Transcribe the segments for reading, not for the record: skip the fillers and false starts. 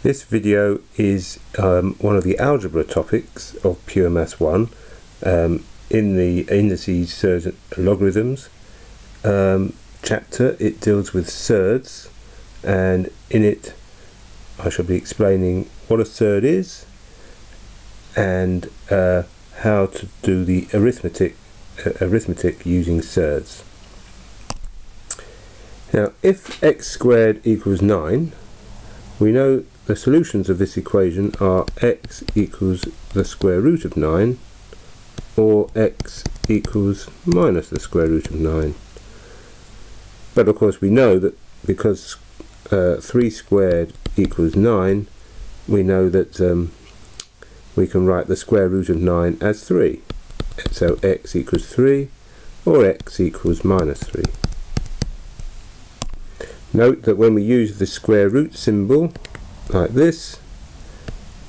This video is one of the algebra topics of Pure Maths 1 in the Indices, Surds, Logarithms chapter. It deals with surds, and in it I shall be explaining what a surd is and how to do the arithmetic using surds. Now, if x squared equals 9, we know the solutions of this equation are x equals the square root of 9 or x equals minus the square root of 9. But of course we know that because 3 squared equals 9, we know that we can write the square root of 9 as 3. So x equals 3 or x equals minus 3. Note that when we use the square root symbol like this,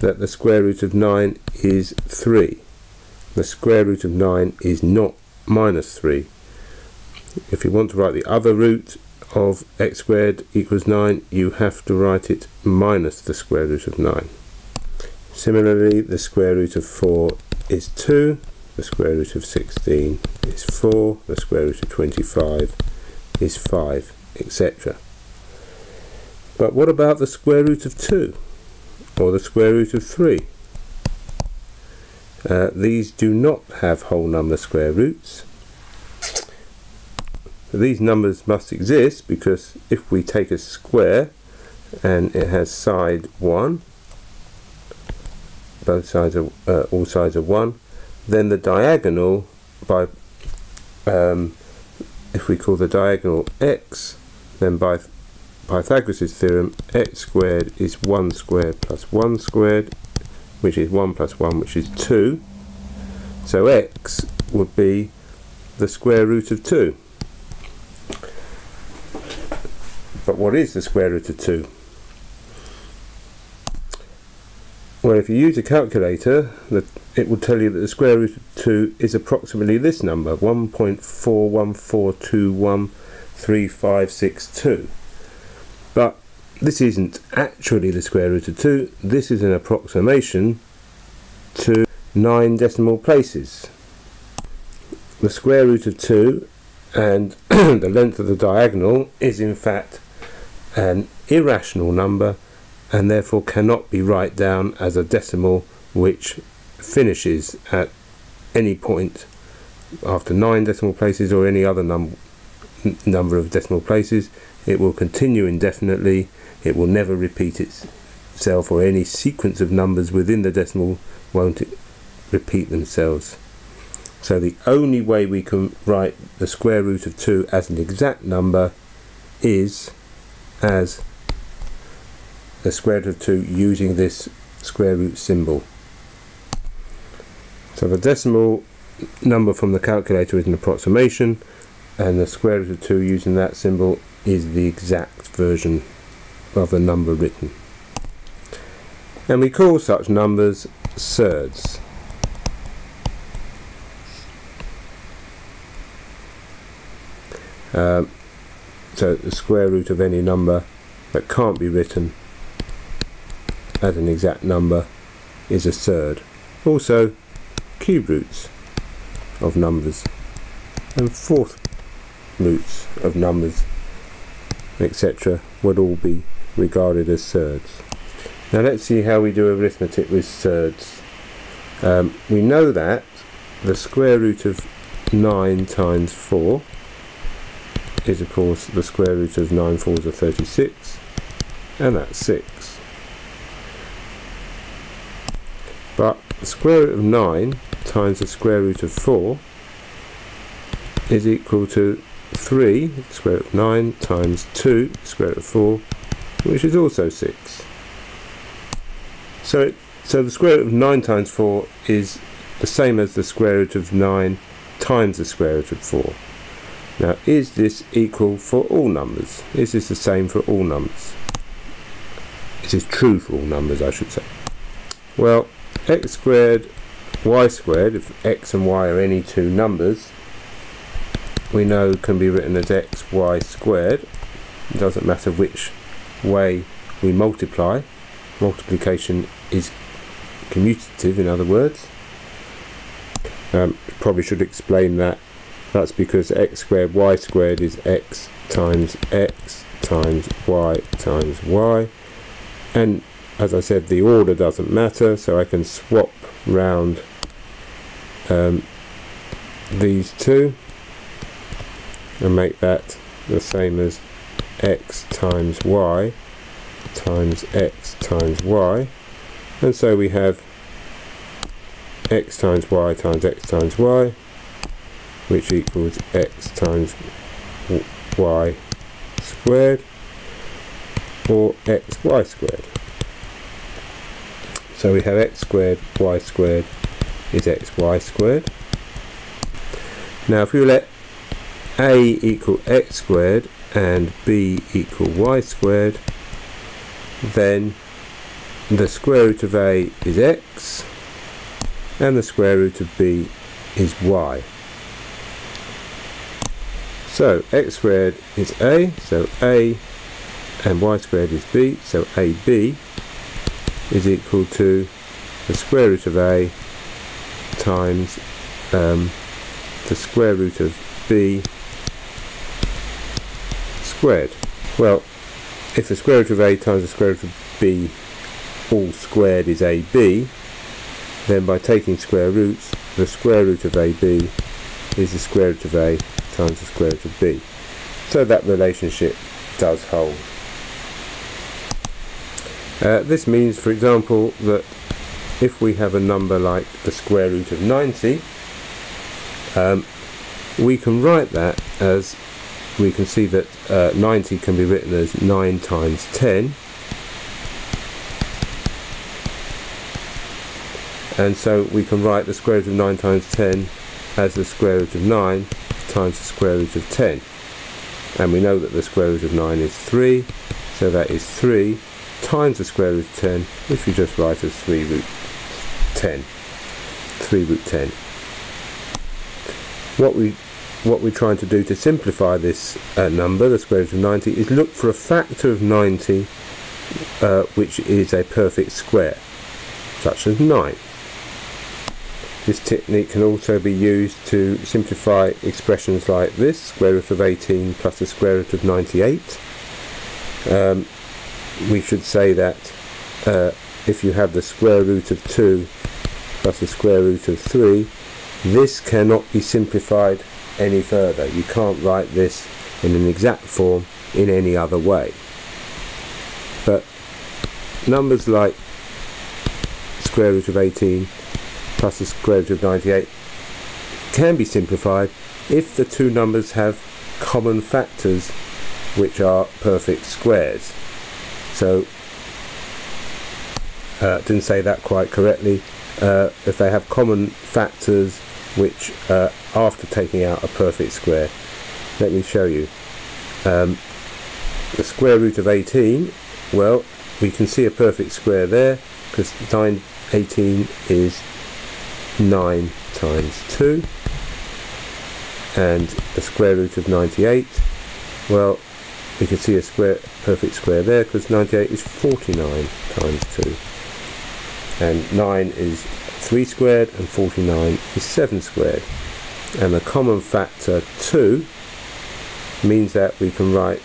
that the square root of 9 is 3. The square root of 9 is not minus 3. If you want to write the other root of x squared equals 9, you have to write it minus the square root of 9. Similarly, the square root of 4 is 2, the square root of 16 is 4, the square root of 25 is 5, etc. But what about the square root of 2 or the square root of 3? These do not have whole number square roots. These numbers must exist because if we take a square and it has side 1, both sides are all sides are 1, then the diagonal, by if we call the diagonal x, then by Pythagoras' theorem, x squared is 1 squared plus 1 squared, which is 1 plus 1, which is 2. So x would be the square root of 2. But what is the square root of 2? Well, if you use a calculator, it will tell you that the square root of 2 is approximately this number, 1.414213562. But this isn't actually the square root of 2, this is an approximation to 9 decimal places. The square root of 2 and the length of the diagonal is in fact an irrational number and therefore cannot be written down as a decimal which finishes at any point after 9 decimal places or any other number of decimal places. It will continue indefinitely. It will never repeat itself, or any sequence of numbers within the decimal won't repeat themselves. So the only way we can write the square root of 2 as an exact number is as the square root of 2 using this square root symbol. So the decimal number from the calculator is an approximation, and the square root of 2 using that symbol is the exact version of the number written. And we call such numbers surds. So the square root of any number that can't be written as an exact number is a surd. Also, cube roots of numbers and fourth roots of numbers, etc., would all be regarded as surds. Now let's see how we do arithmetic with surds. We know that the square root of 9 times 4 is of course the square root of 9 fours are 36, and that's 6. But the square root of 9 times the square root of 4 is equal to 3, the square root of 9, times 2, the square root of 4, which is also 6. So the square root of 9 times 4 is the same as the square root of 9 times the square root of 4. Now, is this equal for all numbers? Is this the same for all numbers? Is this true for all numbers, I should say? Well, x squared, y squared, if x and y are any two numbers, we know can be written as x, y squared. It doesn't matter which way we multiply. multiplication is commutative, in other words. Probably should explain that. That's because x squared y squared is x times y times y, and as I said, the order doesn't matter, so I can swap round these two and make that the same as x times y times x times y, and so we have x times y times x times y, which equals x times y squared, or xy squared. So we have x squared y squared is xy squared. Now if we let a equal x squared and b equal y squared, then the square root of a is x and the square root of b is y. So x squared is a, so a, and y squared is b, so ab is equal to the square root of a times the square root of b squared. Well, if the square root of a times the square root of b all squared is ab, then by taking square roots, the square root of ab is the square root of a times the square root of b. So that relationship does hold. This means, for example, that if we have a number like the square root of 90, we can write that as, we can see that 90 can be written as 9 times 10, and so we can write the square root of 9 times 10 as the square root of 9 times the square root of 10, and we know that the square root of 9 is 3, so that is 3 times the square root of 10, which we just write as 3 root 10. What we're trying to do to simplify this number, the square root of 90, is look for a factor of 90 which is a perfect square, such as 9. This technique can also be used to simplify expressions like this, square root of 18 plus the square root of 98. We should say that if you have the square root of 2 plus the square root of 3, this cannot be simplified any further. You can't write this in an exact form in any other way. But numbers like square root of 18 plus the square root of 98 can be simplified if the two numbers have common factors which are perfect squares. So, didn't say that quite correctly. If they have common factors which, after taking out a perfect square, let me show you. The square root of 18, well, we can see a perfect square there, because 18 is 9 times 2, and the square root of 98, well, we can see a perfect square there, because 98 is 49 times 2, and 9 is 3 squared and 49 is 7 squared, and the common factor 2 means that we can write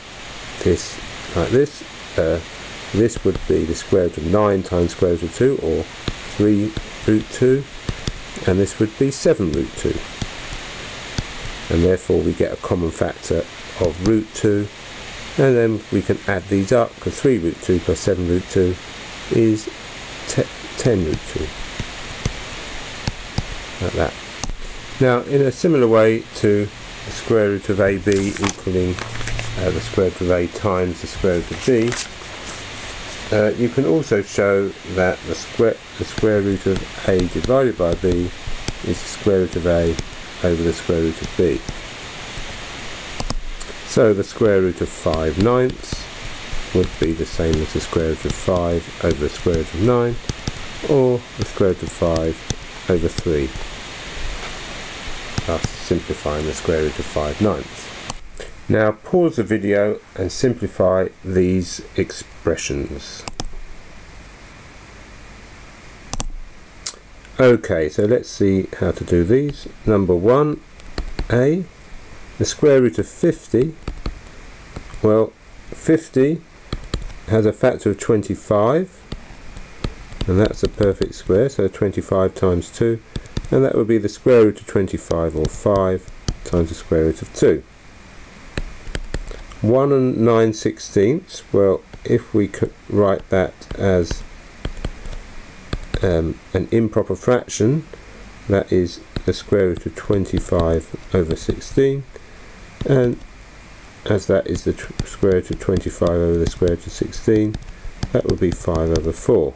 this like this. This would be the square root of 9 times square root of 2, or 3 root 2, and this would be 7 root 2, and therefore we get a common factor of root 2, and then we can add these up, because 3 root 2 plus 7 root 2 is 10 root 2, like that. Now, in a similar way to the square root of AB equaling the square root of A times the square root of B, you can also show that the square root of A divided by B is the square root of A over the square root of B. So the square root of 5/9 would be the same as the square root of 5 over the square root of 9, or the square root of 5 over 3, thus simplifying the square root of 5/9. Now pause the video and simplify these expressions. Okay, so let's see how to do these. Number 1a, the square root of 50. Well, 50 has a factor of 25, and that's a perfect square, so 25 times 2, and that would be the square root of 25, or 5 times the square root of 2. 1 and 9/16, well, if we could write that as an improper fraction, that is the square root of 25 over 16, and as that is the square root of 25 over the square root of 16, that would be 5 over 4.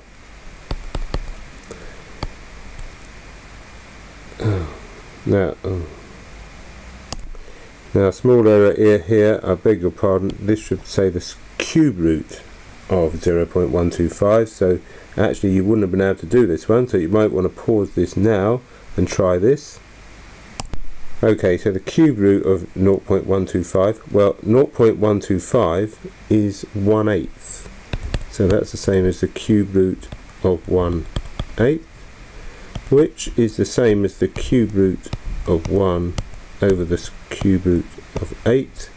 Now, small error here, I beg your pardon, this should say the cube root of 0.125, so actually you wouldn't have been able to do this one, so you might want to pause this now and try this. Okay, so the cube root of 0.125, well, 0.125 is 1/8, so that's the same as the cube root of 1/8, which is the same as the cube root of 1 over the cube root of 8.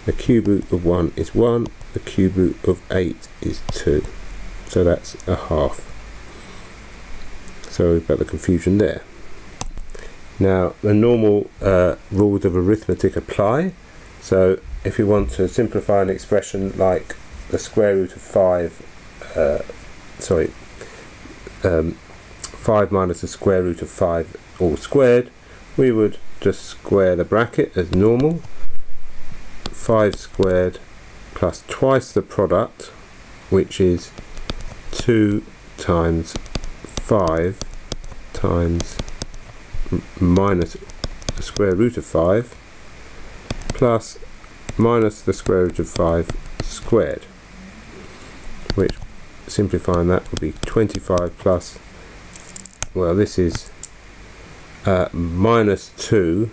The cube root of 1 is 1, the cube root of 8 is 2, so that's a half. Sorry about the confusion there. Now, the normal rules of arithmetic apply, so if you want to simplify an expression like the square root of 5 minus the square root of 5 all squared, we would just square the bracket as normal. 5 squared plus twice the product, which is 2 times 5 times minus the square root of 5 plus minus the square root of 5 squared, which, simplifying that, would be 25 plus, well, this is minus 2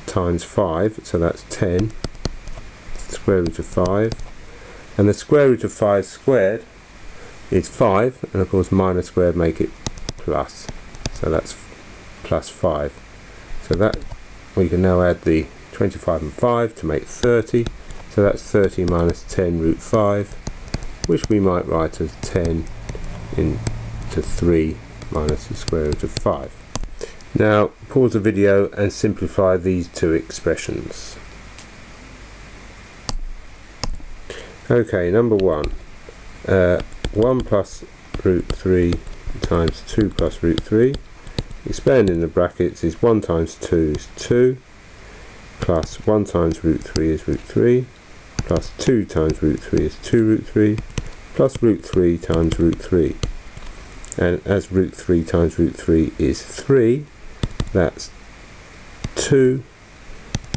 times 5, so that's 10, square root of 5, and the square root of 5 squared is 5, and of course minus squared make it plus, so that's plus 5. So that we can now add the 25 and 5 to make 30, so that's 30 minus 10 root 5, which we might write as 10 into 3 minus the square root of 5. Now pause the video and simplify these two expressions. Okay, number 1, 1 plus root 3 times 2 plus root 3, expanding the brackets is 1 times 2 is 2, plus 1 times root 3 is root 3, plus 2 times root 3 is 2 root 3, plus root 3 times root 3. And as root 3 times root 3 is 3, that's 2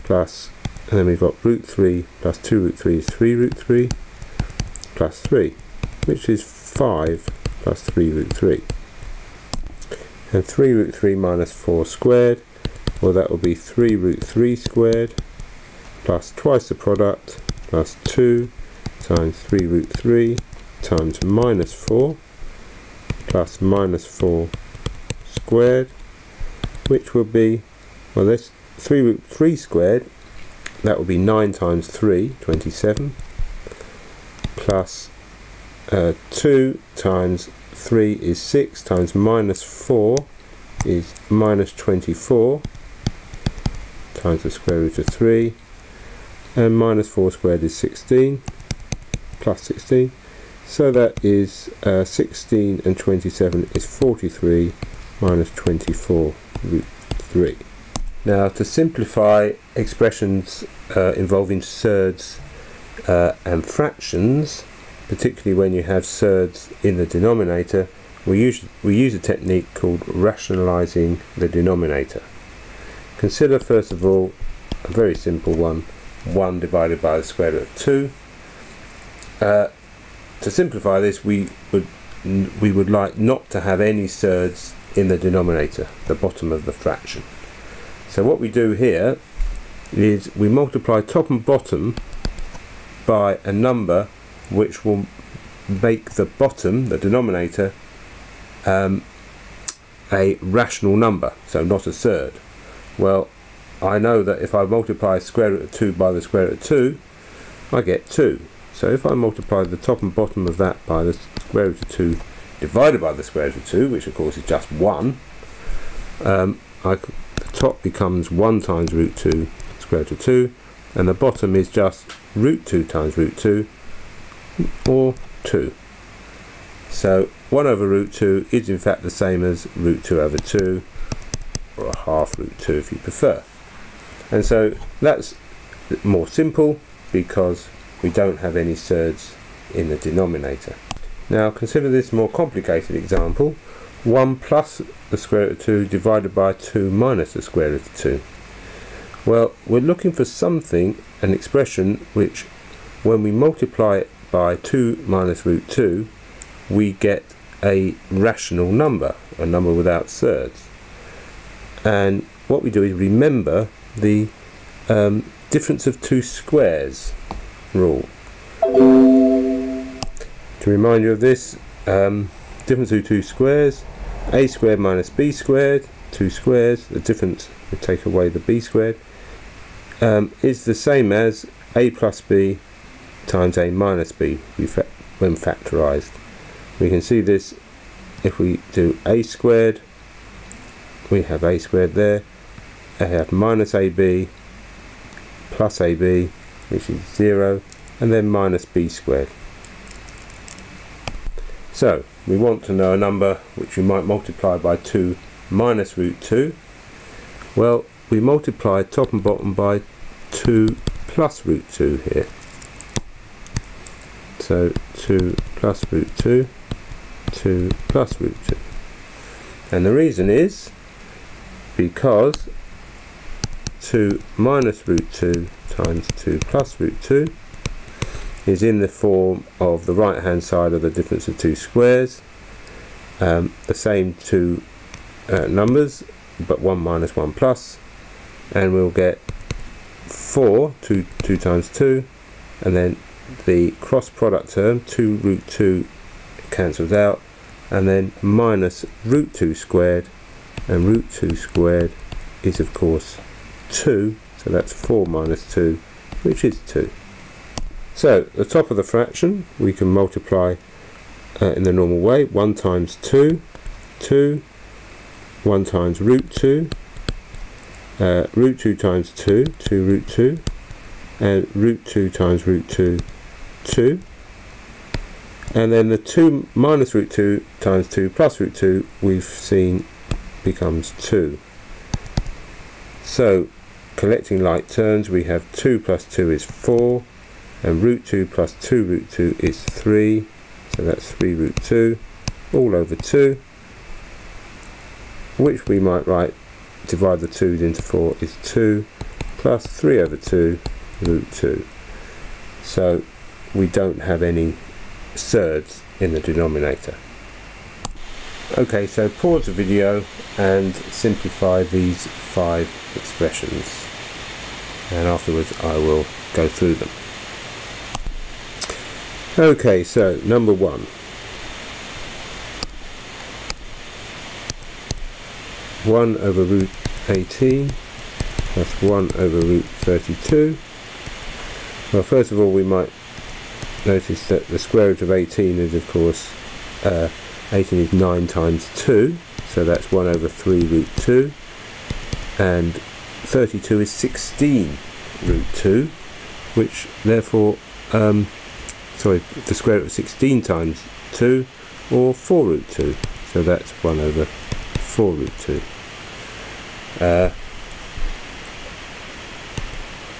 plus, and then we've got root 3 plus 2 root 3 is 3 root 3 plus 3, which is 5 plus 3 root 3. And 3 root 3 minus 4 squared, well, that will be 3 root 3 squared plus twice the product plus 2 times 3 root 3 times minus 4 plus minus 4 squared, which will be, well, this 3 root 3 squared, that will be 9 times 3, 27, plus 2 times 3 is 6 times minus 4 is minus 24 times the square root of 3, and minus 4 squared is 16 plus 16, so that is 16 and 27 is 43 minus 24 root 3. Now to simplify expressions involving surds and fractions, particularly when you have surds in the denominator, we use a technique called rationalizing the denominator. Consider first of all a very simple one, 1 divided by the square root of 2. To simplify this, we would like not to have any surds in the denominator, the bottom of the fraction. So what we do here is we multiply top and bottom by a number which will make the bottom, the denominator, a rational number, so not a surd. Well, I know that if I multiply square root of 2 by the square root of 2, I get 2. So if I multiply the top and bottom of that by the square root of 2 divided by the square root of 2, which of course is just 1, the top becomes 1 times root 2 square root of 2, and the bottom is just root 2 times root 2, or 2. So 1 over root 2 is in fact the same as root 2 over 2, or a half root 2 if you prefer. And so that's more simple because we don't have any surds in the denominator. Now consider this more complicated example: 1 plus the square root of 2 divided by 2 minus the square root of 2. Well, we're looking for something, an expression, which when we multiply it by 2 minus root 2, we get a rational number, a number without surds. And what we do is remember the difference of two squares rule. To remind you of this, difference of two squares, a squared minus b squared, two squares, the difference, we take away the b squared, is the same as a plus b times a minus b when factorised. We can see this if we do a squared, we have a squared there, I have minus ab plus ab, which is 0, and then minus b squared. So we want to know a number which we might multiply by 2 minus root 2. Well, we multiply top and bottom by 2 plus root 2 here. So 2 plus root 2, 2 plus root 2. And the reason is because 2 minus root 2 times 2 plus root 2 is in the form of the right hand side of the difference of two squares, the same two numbers but 1 minus 1 plus, and we'll get 4, 2 times 2, and then the cross product term 2 root 2 cancels out, and then minus root 2 squared, and root 2 squared is of course 2, so that's 4 minus 2, which is 2. So the top of the fraction we can multiply in the normal way: 1 times 2, 2, 1 times root 2, root 2 times 2, 2 root 2, and root 2 times root 2, 2, and then the 2 minus root 2 times 2 plus root 2 we've seen becomes 2. So collecting like terms, we have 2 plus 2 is 4, and root 2 plus 2 root 2 is 3, so that's 3 root 2 all over 2, which we might write, divide the 2's into 4, is 2 plus 3 over 2 root 2. So we don't have any surds in the denominator. Okay, so pause the video and simplify these 5 expressions, and afterwards I will go through them. Okay, so number 1. One over root 18 plus 1 over root 32. Well, first of all, we might notice that the square root of 18 is, of course, 18 is 9 times 2, so that's 1 over 3 root 2, and 32 is 16 root 2, which therefore, the square root of 16 times 2, or 4 root 2, so that's 1 over 4 root 2.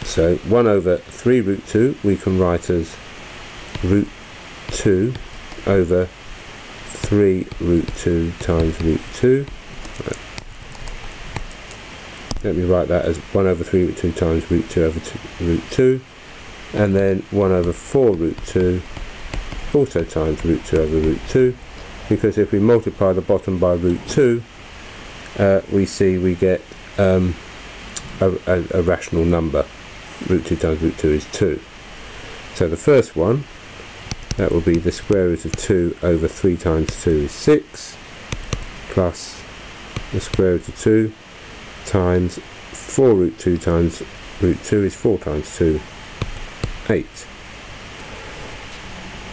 So 1 over 3 root 2 we can write as root 2 over 3 root 2 times root 2. Let me write that as 1 over 3 root 2 times root 2 over root 2, and then 1 over 4 root 2 also times root 2 over root 2, because if we multiply the bottom by root 2, we see we get a rational number. Root 2 times root 2 is 2. So the first one, that will be the square root of 2 over 3 times 2 is 6, plus the square root of 2 times 4 root 2 times root 2 is 4 times 2, 8.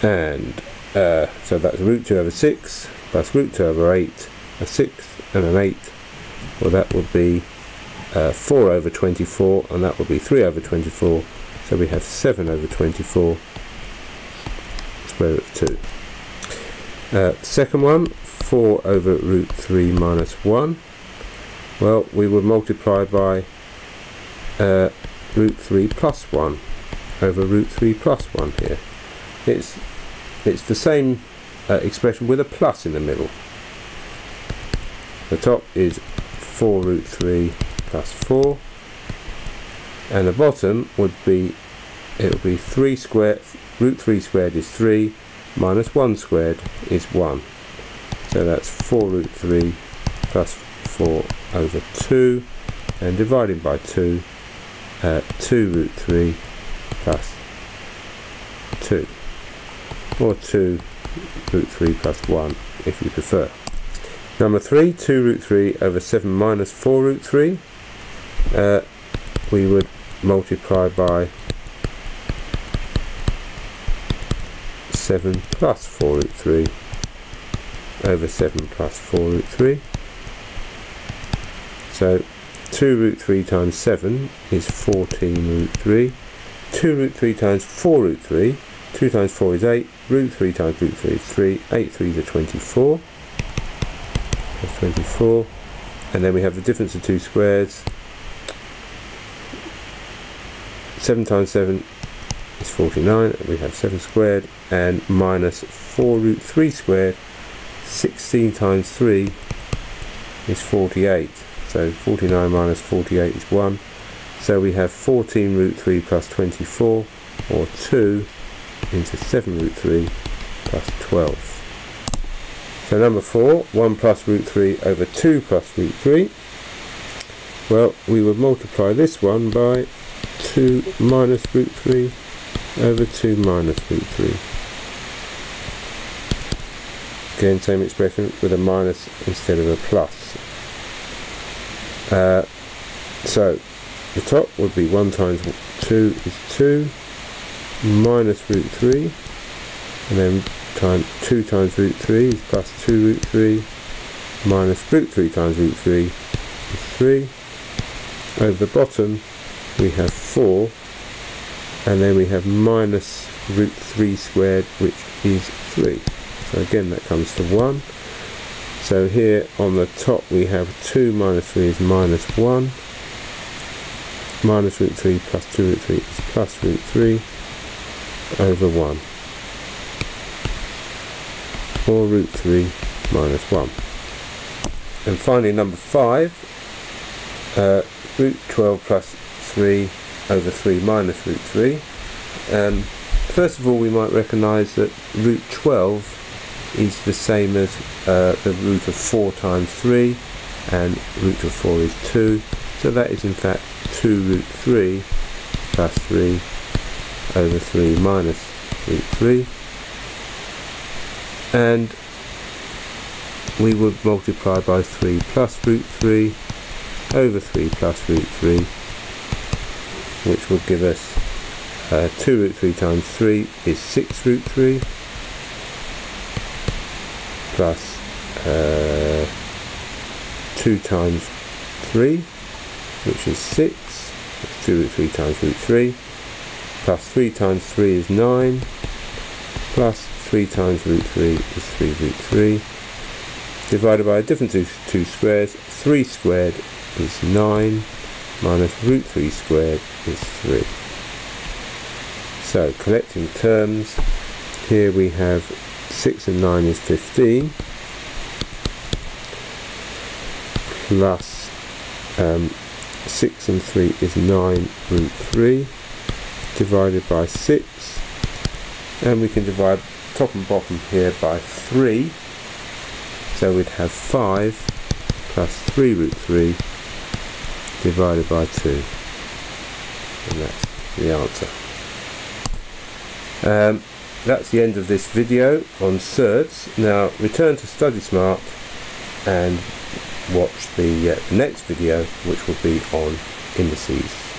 And so that's root 2 over 6 plus root 2 over 8, a 6 and an 8. Well, that would be 4 over 24, and that would be 3 over 24. So we have 7 over 24 square root of 2. Second one, 4 over root 3 minus 1. Well, we would multiply by root 3 plus 1 over root 3 plus 1 here. It's the same expression with a plus in the middle. The top is 4 root 3 plus 4, and the bottom would be, it would be 3 squared, root 3 squared is 3, minus 1 squared is 1. So that's 4 root 3 plus 4 over 2, and dividing by 2, 2 root 3 plus 2, or 2 root 3 plus 1 if you prefer. Number 3, 2 root 3 over 7 minus 4 root 3. We would multiply by 7 plus 4 root 3 over 7 plus 4 root 3. So 2 root 3 times 7 is 14 root 3. 2 root 3 times 4 root 3. 2 times 4 is 8. Root 3 times root 3 is 3. 8 3s are 24. That's 24. And then we have the difference of two squares. 7 times 7 is 49. We have 7 squared. And minus 4 root 3 squared. 16 times 3 is 48. So 49 minus 48 is 1. So we have 14 root 3 plus 24, or 2 into 7 root 3 plus 12. So number 4, 1 plus root 3 over 2 plus root 3. Well, we would multiply this one by 2 minus root 3 over 2 minus root 3. Again, same expression with a minus instead of a plus. So the top would be 1 times 2 is 2 minus root 3, and then 2 times root 3 is plus 2 root 3 minus root 3 times root 3 is 3. Over the bottom we have 4, and then we have minus root 3 squared, which is 3. So again that comes to 1. So here on the top we have 2 minus 3 is minus 1. Minus root 3 plus 2 root 3 is plus root 3 over 1. Or root 3 minus 1. And finally number 5, root 12 plus 3 over 3 minus root 3. First of all, we might recognise that root 12 is the same as the root of 4 times 3, and root of 4 is 2. So that is in fact 2 root 3 plus 3 over 3 minus root 3. And we would multiply by 3 plus root 3 over 3 plus root 3, which would give us 2 root 3 times 3 is 6 root 3 plus 2 times 3, which is 6. That's 2 root 3 times root 3, plus 3 times 3 is 9, plus 3 times root 3 is 3 root 3, divided by a difference of two squares. 3 squared is 9, minus root 3 squared is 3. So collecting terms, here we have 6 and 9 is 15, plus 6 and 3 is 9 root 3, divided by 6, and we can divide top and bottom here by 3, so we'd have 5 plus 3 root 3 divided by 2, and that's the answer. That's the end of this video on Surds. Now return to Study Smart and watch the next video, which will be on indices.